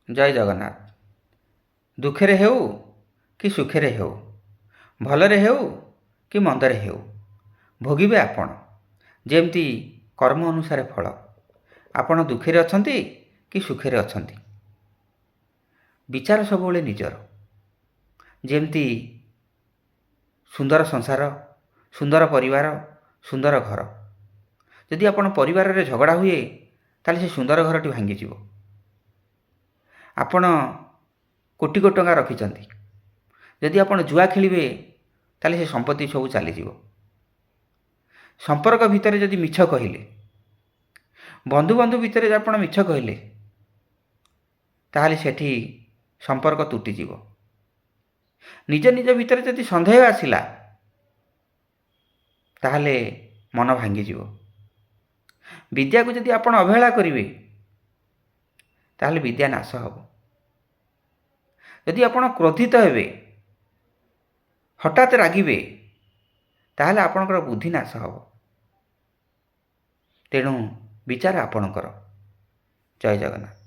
ଜୟ ଜଗନ୍ନାଥ। ଦୁଃଖରେ ହେଉ କି ସୁଖରେ ହେଉ, ଭଲରେ ହେଉ କି ମନ୍ଦରେ ହେଉ, ଭୋଗିବେ ଆପଣ। ଯେମିତି କର୍ମ ଅନୁସାରେ ଫଳ। ଆପଣ ଦୁଃଖରେ ଅଛନ୍ତି କି ସୁଖରେ ଅଛନ୍ତି, ବିଚାର ସବୁବେଳେ ନିଜର। ଯେମିତି ସୁନ୍ଦର ସଂସାର, ସୁନ୍ଦର ପରିବାର, ସୁନ୍ଦର ଘର। ଯଦି ଆପଣ ପରିବାରରେ ଝଗଡ଼ା ହୁଏ, ତାହେଲେ ସେ ସୁନ୍ଦର ଘରଟି ଭାଙ୍ଗିଯିବ। ଆପଣ କୋଟି କୋଟି ଟଙ୍କା ରଖିଛନ୍ତି, ଯଦି ଆପଣ ଜୁଆ ଖେଳିବେ, ତାହେଲେ ସେ ସମ୍ପତ୍ତି ସବୁ ଚାଲିଯିବ। ସମ୍ପର୍କ ଭିତରେ ଯଦି ମିଛ କହିଲେ, ବନ୍ଧୁ ଭିତରେ ଯଦି ଆପଣ ମିଛ କହିଲେ, ତାହେଲେ ସେଠି ସମ୍ପର୍କ ତୁଟିଯିବ। ନିଜ ନିଜ ଭିତରେ ଯଦି ସନ୍ଦେହ ଆସିଲା, ତାହେଲେ ମନ ଭାଙ୍ଗିଯିବ। ବିଦ୍ୟାକୁ ଯଦି ଆପଣ ଅବହେଳା କରିବେ, ତାହେଲେ ବିଦ୍ୟା ନାଶ ହେବ। ଯଦି ଆପଣ କ୍ରୋଧିତ ହେବେ, ହଠାତ୍ ରାଗିବେ, ତାହେଲେ ଆପଣଙ୍କର ବୁଦ୍ଧି ନାଶ ହେବ। ତେଣୁ ବିଚାର ଆପଣଙ୍କର। ଜୟ ଜଗନ୍ନାଥ।